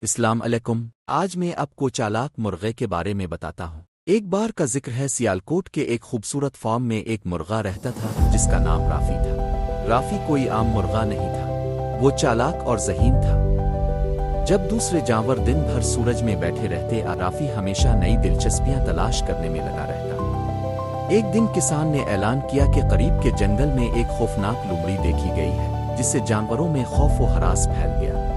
अस्सलाम अलैकुम। आज मैं आपको चालाक मुर्गे के बारे में बताता हूँ। एक बार का जिक्र है, सियालकोट के एक खूबसूरत फार्म में एक मुर्गा रहता था जिसका नाम राफी था। राफी कोई आम मुर्गा नहीं था, वो चालाक और ज़हीन था। जब दूसरे जानवर दिन भर सूरज में बैठे रहते, राफी हमेशा नई दिलचस्पियां तलाश करने में लगा रहता। एक दिन किसान ने ऐलान किया कि करीब के जंगल में एक खौफनाक लोमड़ी देखी गई है, जिससे जानवरों में खौफ व हरास फैल गया।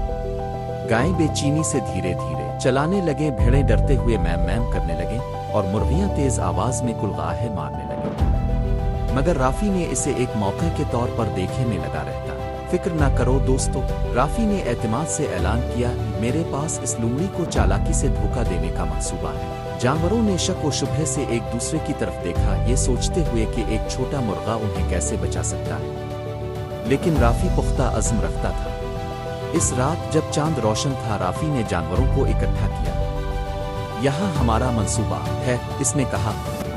गायें बेचैनी से धीरे धीरे चलाने लगे, भेड़ें डरते हुए मैम मैम करने लगे और मुर्गियां तेज आवाज में कुलगाहे मारने लगे। मगर राफी ने इसे एक मौके के तौर पर देखे में लगा रहता। फिक्र ना करो दोस्तों, राफी ने एतमाद से ऐलान किया, मेरे पास इस लोमड़ी को चालाकी से धोखा देने का मंसूबा है। जानवरों ने शक व शुबहे से एक दूसरे की तरफ देखा, ये सोचते हुए कि एक छोटा मुर्गा उन्हें कैसे बचा सकता है। लेकिन राफी पुख्ता अज़्म रखता था। इस रात जब चांद रोशन था, राफी ने जानवरों को इकट्ठा किया। यहाँ हमारा मंसूबा है, इसने कहा,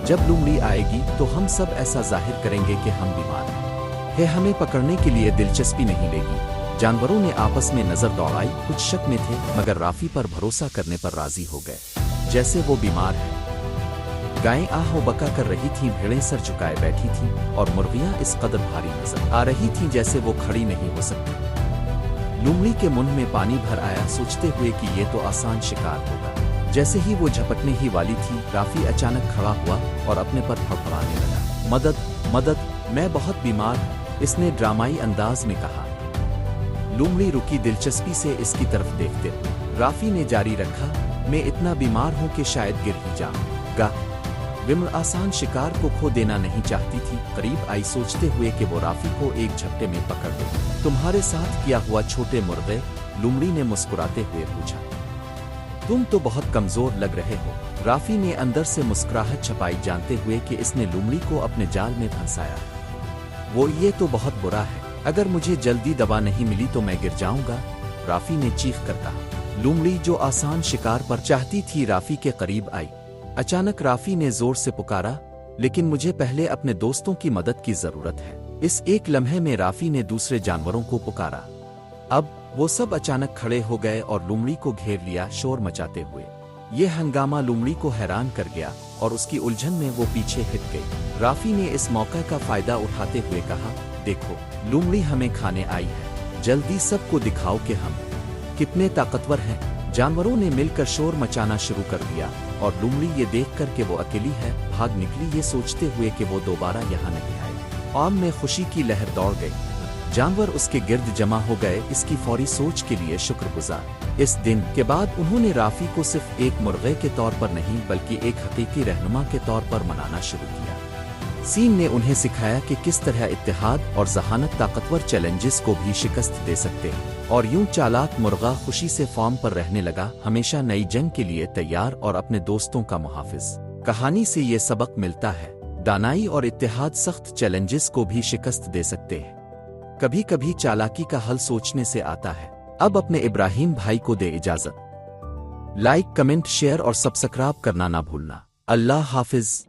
जब लोमड़ी आएगी तो हम सब ऐसा जाहिर करेंगे कि हम बीमार हैं। हमें पकड़ने के लिए दिलचस्पी नहीं लेगी। जानवरों ने आपस में नजर दौड़ाई, कुछ शक में थे मगर राफी पर भरोसा करने पर राजी हो गए, जैसे वो बीमार है। गायें आह बका कर रही थीं, भेड़ें सर झुकाए बैठी थीं और मुर्गियां इस कदर भारी नजर आ रही थीं जैसे वो खड़ी नहीं हो सकती। लोमड़ी के मुंह में पानी भर आया, सोचते हुए कि ये तो आसान शिकार होगा। जैसे ही वो झपटने ही वाली थी, राफी अचानक खड़ा हुआ और अपने पर फड़फड़ाने लगा। मदद मदद, मैं बहुत बीमार हूं, इसने ड्रामाई अंदाज में कहा। लोमड़ी रुकी, दिलचस्पी से इसकी तरफ देखते हुए। राफी ने जारी रखा, मैं इतना बीमार हूं कि शायद गिर ही जाऊंगा। विमल आसान शिकार को खो देना नहीं चाहती थी। करीब आई, सोचते हुए कि वो राफी को एक झपटे में पकड़ ले। तुम्हारे साथ किया हुआ छोटे मुर्गे, लोमड़ी ने मुस्कुराते हुए पूछा। तुम तो बहुत कमजोर लग रहे हो। राफी ने अंदर से मुस्कुराहट छपाई, जानते हुए कि इसने लोमड़ी को अपने जाल में फंसाया। वो ये तो बहुत बुरा है, अगर मुझे जल्दी दवा नहीं मिली तो मैं गिर जाऊंगा, राफी ने चीख कर कहा। लोमड़ी जो आसान शिकार पर चाहती थी, राफी के करीब आई। अचानक राफी ने जोर से पुकारा, लेकिन मुझे पहले अपने दोस्तों की मदद की जरूरत है। इस एक लम्हे में राफी ने दूसरे जानवरों को पुकारा। अब वो सब अचानक खड़े हो गए और लोमड़ी को घेर लिया, शोर मचाते हुए। ये हंगामा लोमड़ी को हैरान कर गया और उसकी उलझन में वो पीछे हिट गई। राफी ने इस मौके का फायदा उठाते हुए कहा, देखो, लोमड़ी हमें खाने आई है, जल्दी सबको दिखाओ कि हम कितने ताकतवर हैं। जानवरों ने मिलकर शोर मचाना शुरू कर दिया और लोमड़ी ये देखकर कि वो अकेली है, भाग निकली, ये सोचते हुए कि वो दोबारा यहाँ नहीं आएगी। आम में खुशी की लहर दौड़ गई। जानवर उसके गिर्द जमा हो गए, इसकी फौरी सोच के लिए शुक्रगुजार। इस दिन के बाद उन्होंने राफी को सिर्फ एक मुर्गे के तौर पर नहीं बल्कि एक हकीकी रहनुमा के तौर पर मनाना शुरू किया। सीन ने उन्हें सिखाया कि किस तरह इत्तेहाद और जहानत ताकतवर चैलेंजेस को भी शिकस्त दे सकते हैं। और यूं चालाक मुर्गा खुशी से फार्म पर रहने लगा, हमेशा नई जंग के लिए तैयार और अपने दोस्तों का मुहाफिज। कहानी से ये सबक मिलता है, दानाई और इत्तेहाद सख्त चैलेंजेस को भी शिकस्त दे सकते हैं। कभी कभी चालाकी का हल सोचने से आता है। अब अपने इब्राहिम भाई को दे इजाजत। लाइक, कमेंट, शेयर और सब्सक्राइब करना ना भूलना। अल्लाह हाफिज।